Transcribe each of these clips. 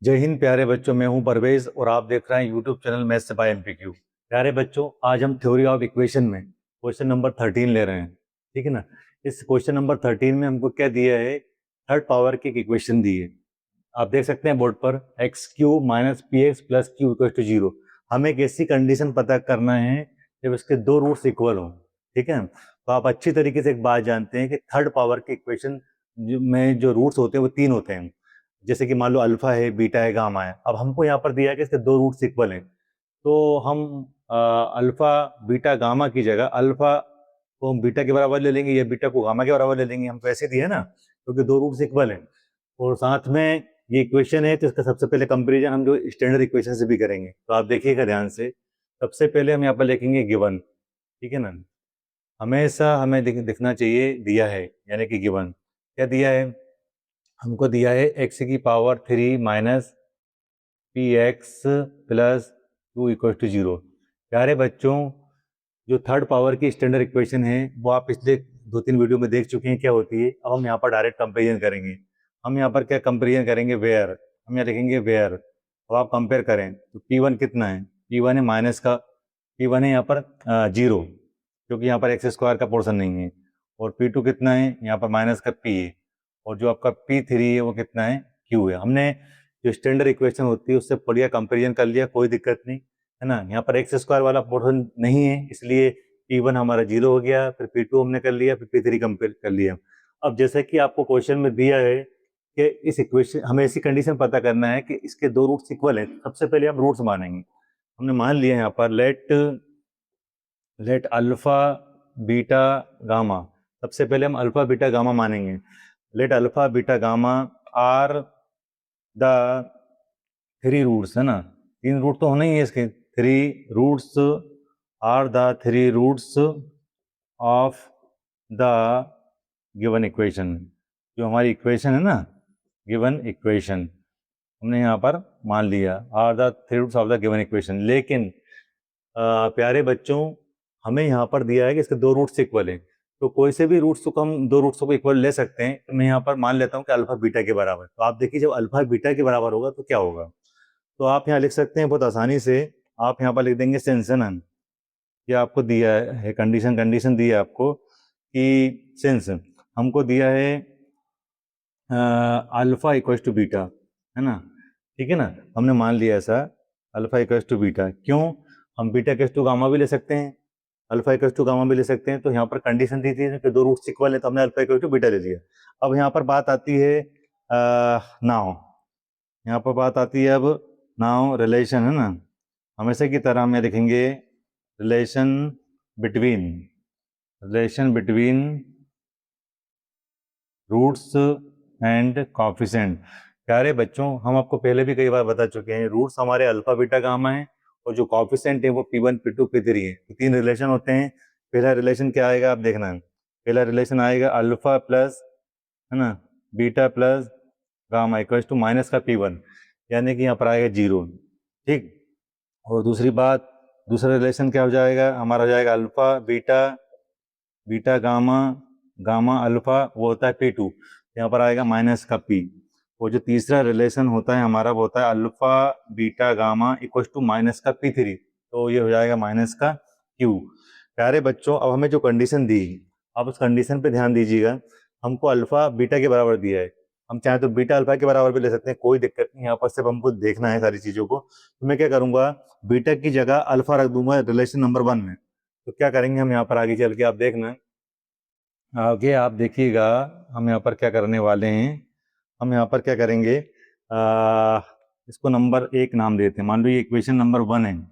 जय हिंद प्यारे बच्चों, मैं हूं परवेज और आप देख रहे हैं यूट्यूब चैनल मैथ्स बाय एमपीक्यू। प्यारे बच्चों, आज हम थ्योरी ऑफ इक्वेशन में क्वेश्चन नंबर 13 ले रहे हैं। ठीक है ना। इस क्वेश्चन नंबर 13 में हमको क्या दिया है, थर्ड पावर की एक इक्वेशन दी है। आप देख सकते हैं बोर्ड पर x cube minus p x plus q equal to zero. हमें एक ऐसी कंडीशन पता करना है जब इसके दो रूट्स इक्वल हों। ठीक है। तो आप अच्छी तरीके से एक बात जानते हैं कि थर्ड पावर की इक्वेशन में जो रूट्स होते हैं वो तीन होते हैं। जैसे कि मान लो अल्फा है, बीटा है, गामा है। अब हमको यहाँ पर दिया है कि इसके दो रूट्स इक्वल हैं, तो हम अल्फा बीटा गामा की जगह अल्फा को हम बीटा के बराबर ले लेंगे या बीटा को गामा के बराबर ले लेंगे। हमको ऐसे दिया है ना, क्योंकि दो रूट्स इक्वल हैं और साथ में ये इक्वेशन है, तो इसका सबसे पहले कंपेरिजन हम जो स्टैंडर्ड इक्वेशन से भी करेंगे। तो आप देखिएगा ध्यान से। सबसे पहले हम यहाँ पर लिखेंगे गिवन। ठीक है ना। हमेशा हमें दिखना चाहिए दिया है, यानी कि गिवन। क्या दिया है हमको? दिया है एक्स की power 3 minus p x plus two equal to zero. प्यारे बच्चों, जो थर्ड पावर की स्टैंडर्ड इक्वेशन है वो आप पिछले 2-3 वीडियो में देख चुके हैं क्या होती है। अब हम यहाँ पर डायरेक्ट कंपेरिजन करेंगे। हम यहाँ पर क्या कंपेरिजन करेंगे? वेयर। हम यहाँ लिखेंगे वेयर। अब आप कंपेयर करें तो P1 कितना है? P1 है माइनस का, P1 है यहाँ पर जीरो, क्योंकि यहाँ पर एक्स स्क्वायर का पोर्शन नहीं है। और P2 कितना है? यहाँ पर माइनस का P है। और जो आपका P3 है वो कितना है? Q है। हमने जो स्टैंडर्ड इक्वेशन होती है उससे बढ़िया कंपेरिजन कर लिया, कोई दिक्कत नहीं है ना। यहाँ पर एक्स स्क्वायर वाला पोर्शन नहीं है, इसलिए P1 हमारा जीरो हो गया, फिर P2 हमने कर लिया, फिर P3 कंपेयर कर लिया। अब जैसे कि आपको क्वेश्चन में दिया है कि इस इक्वेशन हमें ऐसी कंडीशन पता करना है कि इसके दो रूट्स इक्वल हैं। सबसे पहले हम रूट्स मानेंगे। हमने मान लिया यहाँ पर लेट अल्फा बीटा गामा। सबसे पहले हम अल्फा बीटा गामा मानेंगे। Let alpha beta gamma are the three roots, है ना। तीन रूट तो होना ही है इसके। Three roots are the three roots of the given equation. जो हमारी इक्वेशन है ना, गिवन इक्वेशन, हमने यहाँ पर मान लिया are the three roots of the given equation. लेकिन प्यारे बच्चों, हमें यहाँ पर दिया है कि इसके दो रूट्स इक्वल हैं। तो कोई से भी रूट्स को हम दो रूट्स को इक्वल ले सकते हैं। तो मैं यहाँ पर मान लेता हूँ कि अल्फा बीटा के बराबर। तो आप देखिए, जब अल्फा बीटा के बराबर होगा तो क्या होगा। तो आप यहाँ लिख सकते हैं बहुत आसानी से। आप यहाँ पर लिख देंगे सिंस, है ना। ये आपको दिया है कंडीशन दी है आपको कि सिंस हमको दिया है अल्फा इक्वल टू बीटा, है ना। ठीक है ना। हमने मान लिया ऐसा, अल्फा इक्वल टू बीटा। क्यों? हम बीटा इक्वल टू गामा भी ले सकते हैं, अल्फा इक्वल टू गामा भी ले सकते हैं। तो यहाँ पर कंडीशन दी थी कि दो रूट्स इक्वल है, तो हमने अल्फा इक्वल टू बीटा ले लिया। अब यहाँ पर बात आती है नाउ, यहाँ पर बात आती है अब नाउ रिलेशन, है ना। हमेशा की तरह हम यहाँ लिखेंगे relation between roots and coefficient. प्यारे बच्चों, हम आपको पहले भी कई बार बता चुके हैं, रूट्स हमारे अल्फा बीटा गामा है और जो कॉफिशेंट है वो P1 P2 P3 है। तो तीन रिलेशन होते हैं। पहला रिलेशन क्या आएगा आप देखना है। पहला रिलेशन आएगा अल्फा प्लस, है ना, beta plus gamma equal to minus का P1, यानी कि यहाँ पर आएगा जीरो। ठीक। और दूसरी बात, दूसरा रिलेशन क्या हो जाएगा हमारा? हो जाएगा alpha beta gamma gamma alpha, वो होता है P2, यहाँ पर आएगा माइनस का P। और जो तीसरा रिलेशन होता है हमारा वो होता है alpha beta gamma equal to minus का P3, तो ये हो जाएगा माइनस का Q। प्यारे बच्चों, अब हमें जो कंडीशन दी, आप उस कंडीशन पे ध्यान दीजिएगा। हमको अल्फा बीटा के बराबर दिया है, हम चाहे तो बीटा अल्फा के बराबर भी ले सकते हैं, कोई दिक्कत नहीं। यहाँ पर सिर्फ हमको देखना है सारी चीज़ों को। तो मैं क्या करूँगा, बीटा की जगह अल्फा रख दूंगा रिलेशन नंबर 1 में। तो क्या करेंगे हम यहाँ पर आगे चल के, आप देखना आगे, आप देखिएगा हम यहाँ पर क्या करने वाले हैं। हम यहाँ पर क्या करेंगे, इसको नंबर 1 नाम देते हैं। मान लो ये इक्वेशन नंबर 1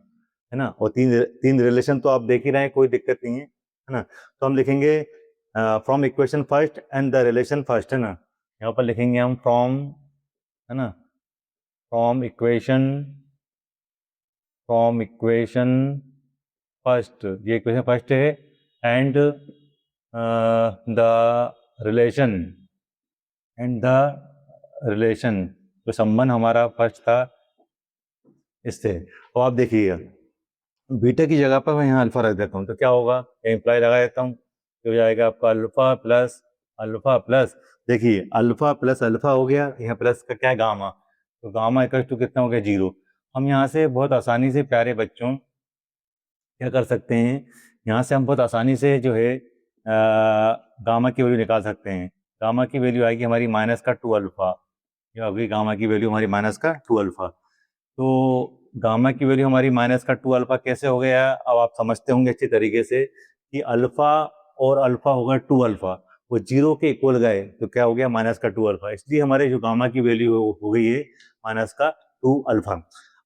है ना। और तीन तीन रिलेशन तो आप देख ही रहे हैं, कोई दिक्कत नहीं है ना। तो हम लिखेंगे from equation first and the relation first, है ना। यहाँ पर लिखेंगे हम फ्रॉम, है ना, फ्रॉम इक्वेशन फर्स्ट, ये इक्वेशन फर्स्ट है, एंड द रिलेशन जो संबंध हमारा फर्स्ट था इससे। तो आप देखिएगा, बीटा की जगह पर मैं यहाँ अल्फा रख देता हूँ, तो क्या होगा, इम्प्लाई लगा देता हूँ, तो हो जाएगा आपका अल्फा प्लस, देखिए अल्फा प्लस अल्फा हो गया, यहाँ प्लस का क्या है गामा। तो गामा इक्वल टू कितना हो गया 0। हम यहाँ से बहुत आसानी से प्यारे बच्चों क्या कर सकते हैं, यहाँ से हम बहुत आसानी से जो है गामा की वैल्यू निकाल सकते हैं। गामा की वैल्यू आएगी हमारी माइनस का 2 अल्फा, ये होगी गामा की वैल्यू हमारी माइनस का 2 अल्फा। तो गामा की वैल्यू हमारी माइनस का 2 अल्फा कैसे हो गया, अब आप समझते होंगे अच्छी तरीके से कि अल्फा और अल्फा होगा 2 अल्फा, वो 0 के इक्वल गए तो क्या हो गया माइनस का 2 अल्फा, इसलिए हमारे जो गामा की वैल्यू हो गई है माइनस का 2 अल्फा।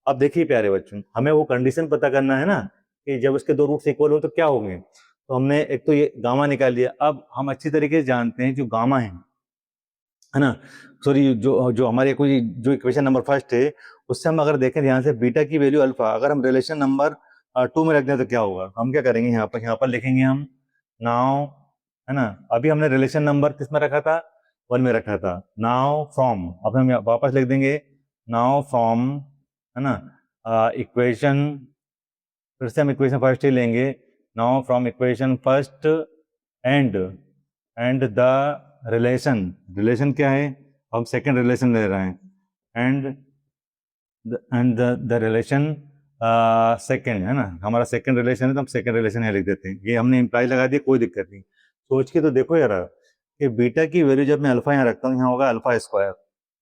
अब देखिए प्यारे बच्चों, हमें वो कंडीशन पता करना है ना कि जब उसके दो रूट्स इक्वल हो तो क्या होंगे। तो हमने एक तो ये गामा निकाल लिया। अब हम अच्छी तरीके से जानते हैं जो गामा है ना, सॉरी जो जो हमारे कोई जो इक्वेशन नंबर फर्स्ट है उससे हम अगर देखें ध्यान से बीटा की वैल्यू अल्फा अगर हम रिलेशन नंबर 2 में रख दें तो क्या होगा। हम क्या करेंगे, यहाँ पर लिखेंगे हम नाउ, है ना। अभी हमने रिलेशन नंबर किस में रखा था, 1 में रखा था। नाउ फ्रॉम, अब हम वापस लिख देंगे नाउ फ्रॉम, है ना, इक्वेशन, फिर से हम इक्वेशन फर्स्ट ही लेंगे। Now from equation first and the relation क्या है, हम सेकंड रिलेशन ले रहे हैं, एंड द रिलेशन सेकंड, है ना, हमारा सेकंड रिलेशन है तो हम सेकंड रिलेशन यहाँ लिख देते हैं। ये हमने इम्प्लाई लगा दिया, कोई दिक्कत नहीं। सोच के तो देखो यार कि बीटा की वैल्यू जब मैं अल्फा यहाँ रखता हूँ यहाँ होगा अल्फा स्क्वायर,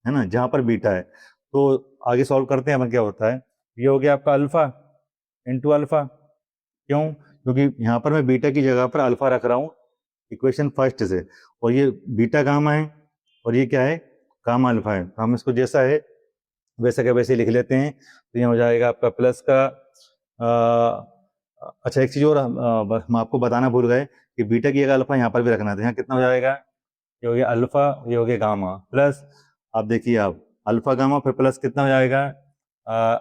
है ना, जहाँ पर बीटा है। तो आगे सॉल्व करते हैं, अब क्या होता है, ये हो गया आपका अल्फा इंटू अल्फा। क्यों, क्योंकि यहाँ पर मैं बीटा की जगह पर अल्फा रख रहा हूँ इक्वेशन फर्स्ट से, और ये बीटा गामा है और ये क्या है गामा अल्फा है। हम इसको जैसा है वैसा क्या वैसे लिख लेते हैं। तो ये हो जाएगा आपका प्लस का अच्छा एक चीज़ और हम आपको बताना भूल गए कि बीटा की जगह अल्फा यहाँ पर भी रखना था। यहाँ कितना हो जाएगा, ये हो गया अल्फा, ये हो गया गामा, प्लस आप देखिए आप अल्फा गामा फिर प्लस कितना हो जाएगा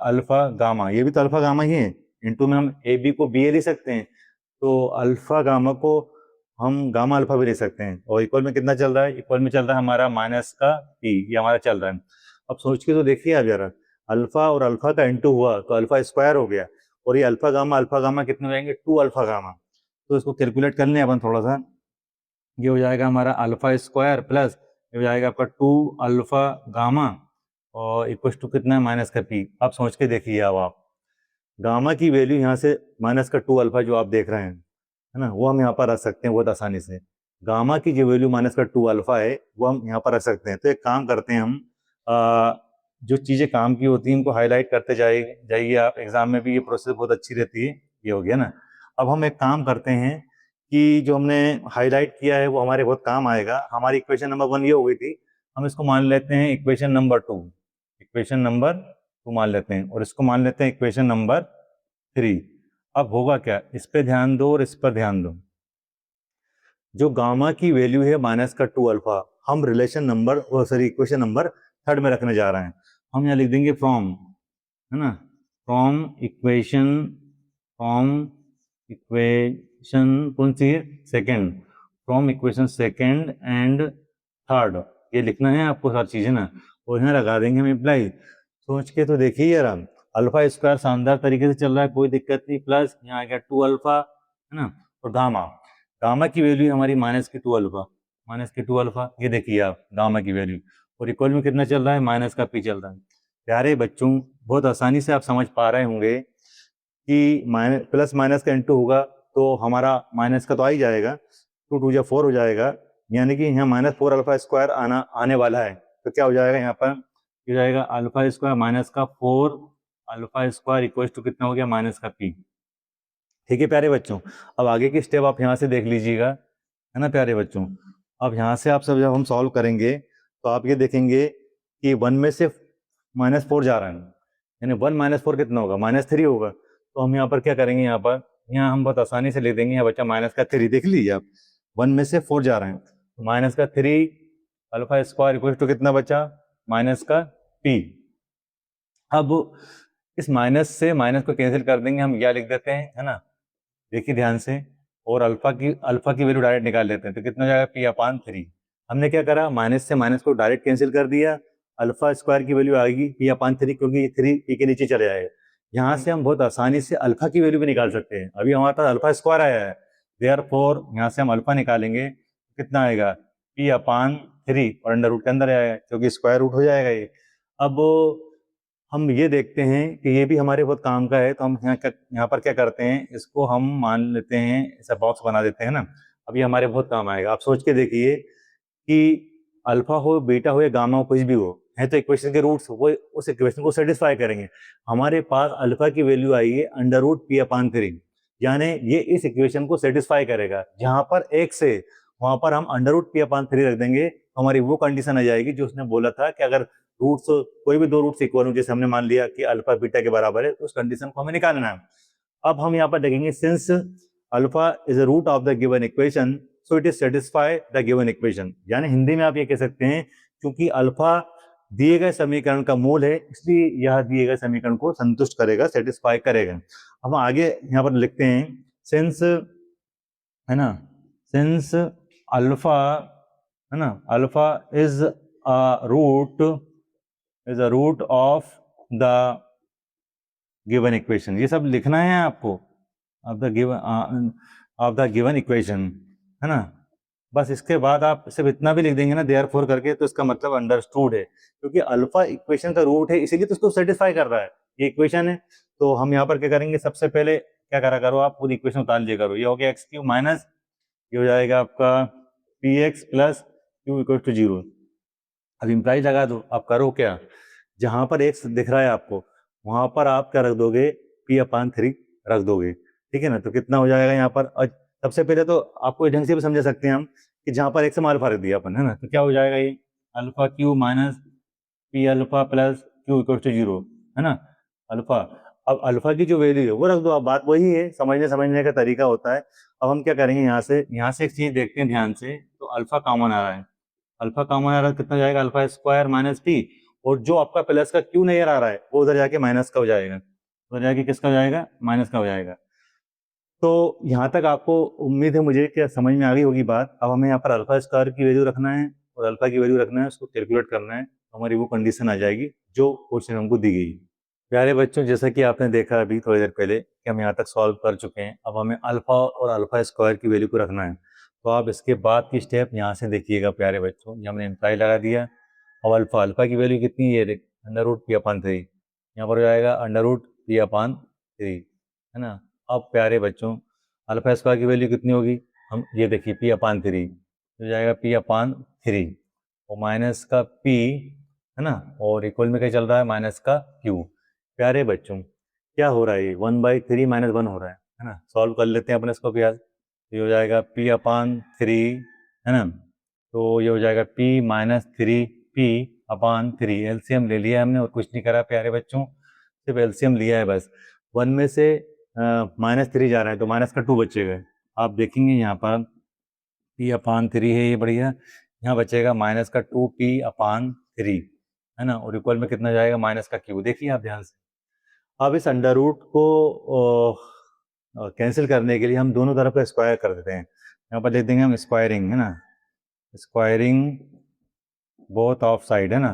अल्फा गामा, ये भी तो अल्फा गामा ही है। इंटू में हम ए बी को बी ए लिख सकते हैं, तो अल्फा गामा को हम गामा अल्फा भी ले सकते हैं। और इक्वल में कितना चल रहा है, इक्वल में चल रहा है हमारा माइनस का पी, ये हमारा चल रहा है। अब सोच के तो देखिए आप जरा, अल्फा और अल्फा का इंटू हुआ तो अल्फा स्क्वायर हो गया, और ये अल्फा गामा कितने हो जाएंगे 2 अल्फा गामा। तो इसको कैलकुलेट कर लें अपन थोड़ा सा, ये हो जाएगा हमारा अल्फा स्क्वायर प्लस ये हो जाएगा आपका 2 अल्फा गामा और इक्वल टू कितना है माइनस का पी। अब सोच के देखिए अब आप गामा की वैल्यू यहाँ से माइनस का 2 अल्फा जो आप देख रहे हैं, है ना, वो हम यहाँ पर रख सकते हैं बहुत आसानी से। गामा की जो वैल्यू माइनस का 2 अल्फा है वो हम यहाँ पर रख सकते हैं। तो एक काम करते हैं हम, जो चीज़ें काम की होती हैं उनको हाईलाइट करते जाइए आप, एग्जाम में भी ये प्रोसेस बहुत अच्छी रहती है। ये हो गया ना। अब हम एक काम करते हैं कि जो हमने हाईलाइट किया है वो हमारे बहुत काम आएगा। हमारी इक्वेशन नंबर 1 ये हो गई थी, हम इसको मान लेते हैं इक्वेशन नंबर 2, इक्वेशन नंबर 2 मान लेते हैं, और इसको मान लेते हैं इक्वेशन नंबर 3। अब होगा क्या, इस पे ध्यान दो और इस पर ध्यान दो। जो गामा की वैल्यू है माइनस का 2 अल्फा, हम relation number sorry equation number 3 में रखने जा रहे हैं। हम यहाँ लिख देंगे फ्रॉम, है ना, फ्रॉम इक्वेशन कौन सी है second, from equation second and third, ये लिखना है आपको सारी चीजें ना, और यहाँ लगा देंगे हम इम्प्लाई। सोच के तो देखिए यार, अल्फा स्क्वायर शानदार तरीके से चल रहा है, कोई दिक्कत नहीं, प्लस यहाँ आ गया 2 अल्फा, है ना, और गामा, गामा की वैल्यू हमारी माइनस की 2 अल्फा, माइनस की 2 अल्फा, ये देखिए आप गामा की वैल्यू, और इक्वल में कितना चल रहा है माइनस का पी चल रहा है। प्यारे बच्चों बहुत आसानी से आप समझ पा रहे होंगे कि माइनस प्लस माइनस का इंटू होगा तो हमारा माइनस का तो आ ही जाएगा, 2 2 जा 4 हो जाएगा, यानी कि यहाँ माइनस 4 अल्फा स्क्वायर आने वाला है। तो क्या हो जाएगा यहाँ पर, हो जाएगा अल्फा स्क्वायर माइनस का 4 अल्फा स्क्वायर इक्वल टू कितना हो गया माइनस का पी। ठीक है प्यारे बच्चों, अब आगे की स्टेप आप यहाँ से देख लीजिएगा, है ना प्यारे बच्चों। अब यहाँ से आप सब जब हम सॉल्व करेंगे तो आप ये देखेंगे कि 1 में से -4 जा रहा है, यानी 1 - 4 कितना होगा -3 होगा। तो हम यहाँ पर क्या करेंगे, यहाँ हम बहुत आसानी से लिख देंगे, यहाँ बच्चा माइनस का 3, देख लीजिए आप 1 में से 4 जा रहे हैं, तो माइनस का 3 अल्फा स्क्वायर इक्वल टू कितना बचा माइनस का पी। अब इस माइनस से माइनस को कैंसिल कर देंगे, हम यह लिख देते हैं, है ना, देखिए ध्यान से, और अल्फा की वैल्यू डायरेक्ट निकाल लेते हैं, तो कितना हो जाएगा P/3। हमने क्या करा, माइनस से माइनस को डायरेक्ट कैंसिल कर दिया, अल्फा स्क्वायर की वैल्यू आएगी P/3, क्योंकि 3 P के नीचे चले जाएगा। यहाँ से हम बहुत आसानी से अल्फा की वैल्यू भी निकाल सकते हैं। अभी हमारे पास अल्फा स्क्वायर आया है, देयरफॉर यहाँ से हम अल्फा निकालेंगे, कितना आएगा P/3, और अंडर रूट के अंदर आएगा क्योंकि स्क्वायर रूट हो जाएगा ये। अब हम ये देखते हैं कि ये भी हमारे बहुत काम का है, तो हम यहाँ पर क्या करते हैं, इसको हम मान लेते हैं, ऐसा बॉक्स बना देते हैं ना। अब ये हमारे बहुत काम आएगा। आप सोच के देखिए कि अल्फा हो, बीटा हो या गामा हो, कुछ भी हो, है तो इक्वेशन के रूट्स, वो उस इक्वेशन को सेटिस्फाई करेंगे। हमारे पास अल्फा की वैल्यू आई है √p/3, यानी ये इस इक्वेशन को सेटिस्फाई करेगा। जहां पर x है वहां पर हम √p/3 रख देंगे, तो हमारी वो कंडीशन आ जाएगी जो उसने बोला था कि अगर रूट्स, कोई भी दो रूट्स इक्वल हो, जैसे हमने मान लिया कि अल्फा बीटा के बराबर है, तो उस कंडीशन को हमें निकालना है। अब हम यहाँ पर देखेंगे, since alpha is a root of the given equation so it is satisfy the given equation, यानी हिंदी में आप ये कह सकते हैं क्योंकि अल्फा दिए गए समीकरण का मूल है, इसलिए यह दिए गए समीकरण को संतुष्ट करेगा, सेटिस्फाई करेगा। हम आगे यहाँ पर लिखते हैं, सिंस, है ना, सिंस अल्फा, है ना, alpha is a root of the given equation. ये सब लिखना है आपको, ऑफ द गिवन इक्वेशन, है ना। बस इसके बाद आप सिर्फ इतना भी लिख देंगे ना देयरफॉर करके, तो इसका मतलब अंडरस्टूड है, क्योंकि अल्फा इक्वेशन का रूट है, इसीलिए तो उसको सेटिस्फाई कर रहा है, ये इक्वेशन है। तो हम यहाँ पर क्या करेंगे, सबसे पहले क्या करा करो, आप पूरी इक्वेशन उतार लिया करो। ये हो गया x³ माइनस, ये हो जाएगा आपका px प्लस q = 0। अब इम्प्लाई लगा दो। आप करो क्या, जहां पर x दिख रहा है आपको, वहां पर आप क्या रख दोगे, p/3 रख दोगे, ठीक है ना। तो कितना हो जाएगा यहाँ पर, सबसे पहले तो आपको ढंग से भी समझ सकते हैं हम कि जहां पर x से अल्फा रख दिया अपन, है ना, तो क्या हो जाएगा, ये α³ माइनस p α प्लस q = 0, है ना, अल्फा। अब अल्फा की जो वैल्यू है वो रख दो। अब बात वही है, समझने का तरीका होता है। अब हम क्या करेंगे, यहाँ से एक चीज देखते हैं ध्यान से, तो अल्फा कॉमन आ रहा है, अल्फा कॉमन आ रहा है, कितना जाएगा, अल्फा² माइनस टी, और जो आपका प्लस का क्यू नजर आ रहा है वो उधर जाके माइनस का हो जाएगा, उधर जाके किसका हो जाएगा, माइनस का हो जाएगा। तो यहाँ तक आपको उम्मीद है मुझे कि समझ में आ गई होगी बात। अब हमें यहाँ पर α² की वैल्यू रखना है और अल्फा की वैल्यू रखना है, उसको कैलकुलेट करना है, तो हमारी वो कंडीशन आ जाएगी जो क्वेश्चन हमको दी गई। प्यारे बच्चों, जैसा कि आपने देखा अभी थोड़ी देर पहले कि हम यहाँ तक सॉल्व कर चुके हैं। अब हमें अल्फा और α² की वैल्यू को रखना है, तो आप इसके बाद की स्टेप यहाँ से देखिएगा प्यारे बच्चों। ये हमने इम्प्लाई लगा दिया। अब अल्फा की वैल्यू कितनी है, √p/3, यहाँ पर हो जाएगा √p/3, है ना। अब प्यारे बच्चों α² की वैल्यू कितनी होगी, हम ये देखिए p/3 हो जाएगा p/3, और माइनस का p, है ना, और इक्वल में क्या चल रहा है, माइनस का q। प्यारे बच्चों क्या हो रहा है, 1/3 - 1 हो रहा है ना। सॉल्व कर लेते हैं अपने इसको भी आज। ये हो जाएगा p/3, है ना, तो ये हो जाएगा p-3p/3। एलसीएम ले लिया हमने और कुछ नहीं करा प्यारे बच्चों, सिर्फ एलसीएम लिया है बस। 1 में से -3 जा रहा है तो माइनस का 2 बचेगा। आप देखेंगे यहाँ पर p/3 है, ये बढ़िया, यहाँ बचेगा माइनस का 2p/3, है ना, और इक्वल में कितना जाएगा, माइनस का q। देखिए आप ध्यान से। अब इस अंडर रूट को कैंसिल करने के लिए हम दोनों तरफ का स्क्वायर कर देते हैं। यहाँ पर लिख देंगे हम स्क्वायरिंग, है ना, स्क्वायरिंग बोथ ऑफ साइड, है ना,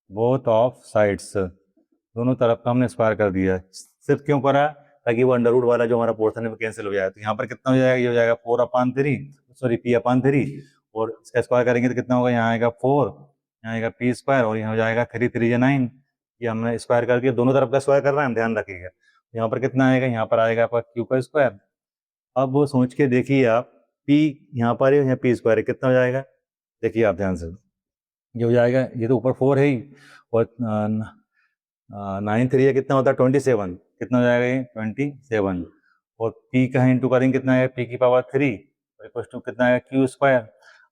बोथ ऑफ साइड्स, दोनों तरफ का हमने स्क्वायर कर दिया। सिर्फ क्यों करा, ताकि वो अंडर रूट वाला जो हमारा पोर्शन है वो कैंसिल हो जाए। तो यहाँ पर कितना हो जाएगा, ये हो जाएगा 4/3, सॉरी p/3, और इसका स्क्वायर करेंगे तो कितना होगा, यहाँ आएगा 4, यहाँ आएगा p², और यहाँ हो जाएगा 3 3 या 9। ये हमने स्क्वायर करके दोनों तरफ का स्क्वायर कर रहे हैं, हम ध्यान रखिएगा। यहाँ पर कितना आएगा, यहाँ पर आएगा आपका q²। अब वो सोच के देखिए आप, p यहाँ पर है, यहाँ p² है, कितना हो जाएगा, देखिए आप ध्यान से। ये हो जाएगा, ये तो ऊपर 4 है ही, और 9 3 कितना होता है, 27, कितना हो जाएगा ये 27, और p का इंटू करेंगे कितना है, p⁻3 इक्वल टू कितना है, q²।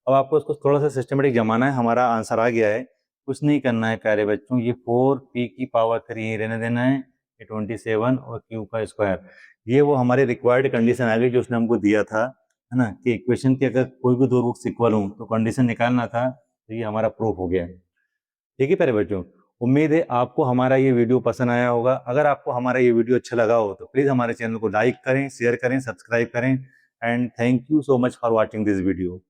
अब आपको इसको थोड़ा सा सिस्टमेटिक जमाना है। हमारा आंसर आ गया है, कुछ नहीं करना है प्यारे बच्चों, ये 4p⁻3 रहने देना है, ये 27 और q का स्क्वायर। ये वो हमारे रिक्वायर्ड कंडीशन आ गई जो उसने हमको दिया था, है ना, कि इक्वेशन के अगर कोई भी दो रूट्स इक्वल हों तो कंडीशन निकालना था। तो ये हमारा प्रूफ हो गया। ठीक है प्यारे बच्चों, उम्मीद है आपको हमारा ये वीडियो पसंद आया होगा। अगर आपको हमारा ये वीडियो अच्छा लगा हो तो प्लीज़ हमारे चैनल को लाइक करें, शेयर करें, सब्सक्राइब करें, and thank you so much for watching this video.